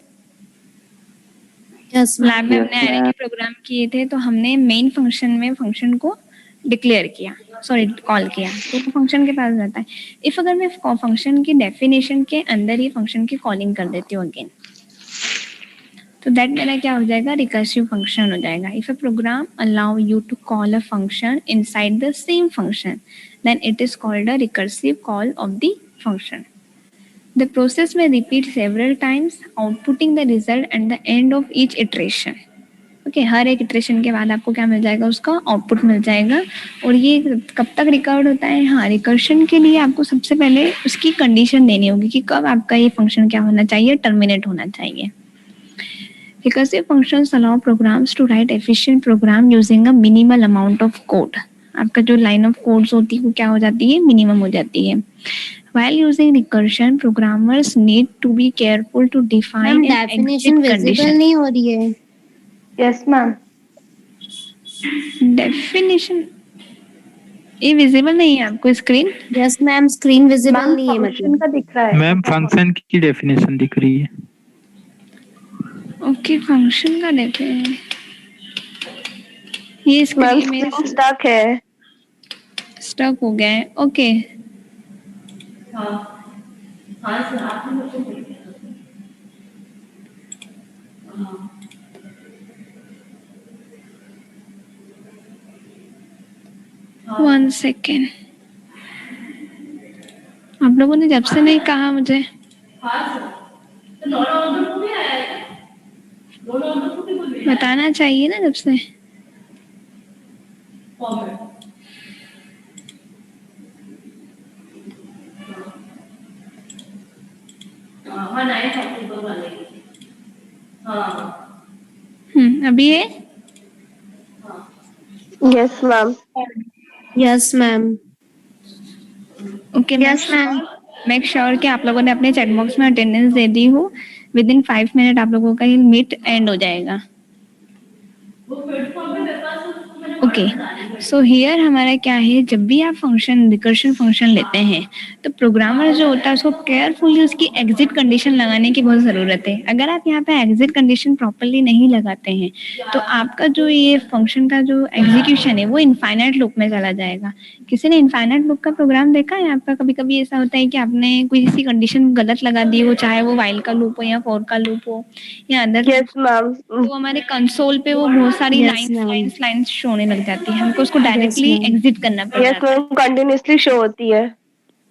यस लैब में Yes, हमने अरे ma'am. के प्रोग्राम किए थे, तो हमने मेन फंक्शन में फंक्शन को डिक्लेयर किया, सॉरी कॉल किया, तो वो फंक्शन के पास जाता है। इफ अगर मैं फंक्शन की डेफिनेशन के अंदर ही फंक्शन की कॉलिंग कर देती हूँ अगेन, तो दैट मेरा क्या हो जाएगा, रिकर्सिव फंक्शन हो जाएगा. If a program allow you to call a function inside the same function, then it is called a recursive call of the function. The process may repeat several times, outputting the result at the end of each iteration. Okay, हर एक iteration के बाद आपको क्या मिल जाएगा, उसका output मिल जाएगा. और ये कब तक रिकॉर्ड होता है, हाँ, रिकर्शन के लिए आपको सबसे पहले उसकी कंडीशन देनी होगी कि कब आपका ये फंक्शन क्या होना चाहिए, टर्मिनेट होना चाहिए. Recursive functions allow programs to write efficient program using a minimal amount of code. आपका जो लाइन ऑफ कोड्स होती है वो क्या हो जाती है, मिनिमम हो जाती है. While using recursion, programmers need to be careful to define ma'am an definition exit visible condition. नहीं हो रही है. Yes ma'am. Definition ये विजिबल नहीं है आपको screen. Yes ma'am, screen visible ma'am नहीं है फंक्शन मतलब. का दिख रहा है. मैम फंक्शन की डेफिनेशन दिख रही है. ओके, फंक्शन का देखे ये मैम स्क्रीन में स्क्रीन स्टक है. स्टक हो गया है. ओके, हाँ हाँ सर, आपने मुझे देखा. हाँ 1 सेकेंड. आप लोगों ने जब से नहीं कहा मुझे. हाँ सर, तो नॉन ऑर्डर को भी आया है, नॉन ऑर्डर को भी बोल रही है बताना चाहिए ना जब से. फॉर्मेट. हाँ 9 अक्टूबर वाले. हाँ अभी है. Yes ma'am. Yes ma'am. Okay, yes ma'am. Make sure कि आप लोगों ने अपने चैट बॉक्स में अटेंडेंस दे दी हो. विद इन 5 मिनट आप लोगों का ये मीट एंड हो जाएगा. वो प्लेटफॉर्म पे मेरे पास उसको मैंने ओके, सो हियर हमारा क्या है, जब भी आप फंक्शन रिकर्शन फंक्शन लेते हैं तो प्रोग्रामर जो होता है उसको केयरफुली उसकी एग्जिट कंडीशन लगाने की बहुत ज़रूरत है. अगर आप यहाँ पे एग्जिट कंडीशन प्रॉपरली नहीं लगाते हैं तो आपका जो ये फंक्शन का जो एग्जीक्यूशन है वो इनफाइनाइट लूप में चला जाएगा. किसी ने इनफाइनाइट लूप का प्रोग्राम देखा है आपका? कभी कभी ऐसा होता है कि आपने कोई सी कंडीशन गलत लगा दी हो, चाहे वो वाइल का लूप हो या फॉर का लूप हो या अदर. Yes ma'am. तो हमारे कंसोल पे वो बहुत सारी Yes, ma'am. लाइंस शो होने लग जाती है. हमको उसको डायरेक्टली ma'am. एग्जिट करना पड़ यस जाता है, मैम, कंटिन्यूअसली शो होती है.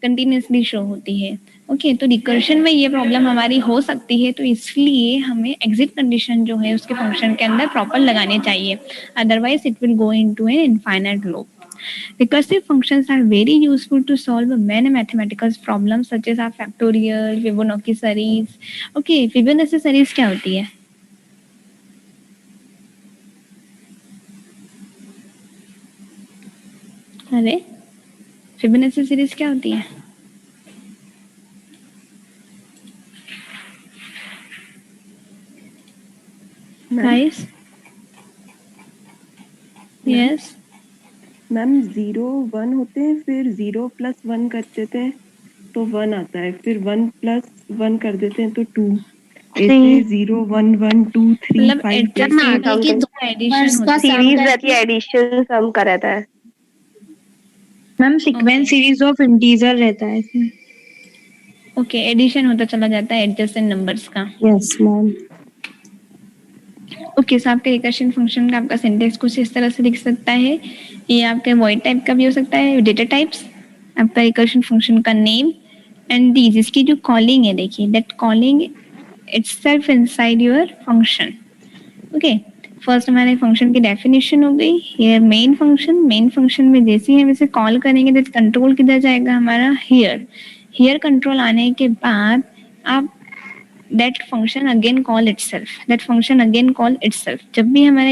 कंटिन्यूअसली शो होती है. ओके, तो रिकर्शन में ये प्रॉब्लम हमारी हो सकती है, तो इसलिए हमें एग्जिट कंडीशन जो है उसके फंक्शन के अंदर प्रॉपर लगाने चाहिए, otherwise it will go into an infinite loop. Recursive functions are very useful to solve many mathematical problems such as factorial, Fibonacci series. Okay, Fibonacci series क्या होती है? अरे, Fibonacci series क्या होती है? Guys? Yes. मैम 0 1 होते हैं, फिर 0 प्लस 1 कर देते हैं तो 1 आता है, फिर 1 प्लस 1 कर देते हैं तो 2. ऐसे 0 1 1 2 3 मतलब 5 एडजस्ट आगे की दो numbers का sum सीरीज करके- रहती है, एडिशन सम का रहता है. Ma'am sequence series of integer रहता है इसमें. ओके, एडिशन होता चला जाता है एडजेसेंट नंबर्स का. Yes ma'am. ओके, सो आपके रिकर्शन फंक्शन का आपका सिंटेक्स कुछ इस तरह से दिख सकता है. ये आपके वॉइड टाइप का भी हो सकता है, डेटा टाइप्स, आपका रिकर्शन फंक्शन का नेम एंड दीज, इसकी जो कॉलिंग है देखिए, that calling itself inside your function. Okay, first हमारे फंक्शन की डेफिनेशन हो गई. हियर मेन फंक्शन में जैसे ही हम इसे कॉल करेंगे तो कंट्रोल किधर जाएगा हमारा, हियर कंट्रोल आने के बाद आप that function again call itself. जब भी हमारा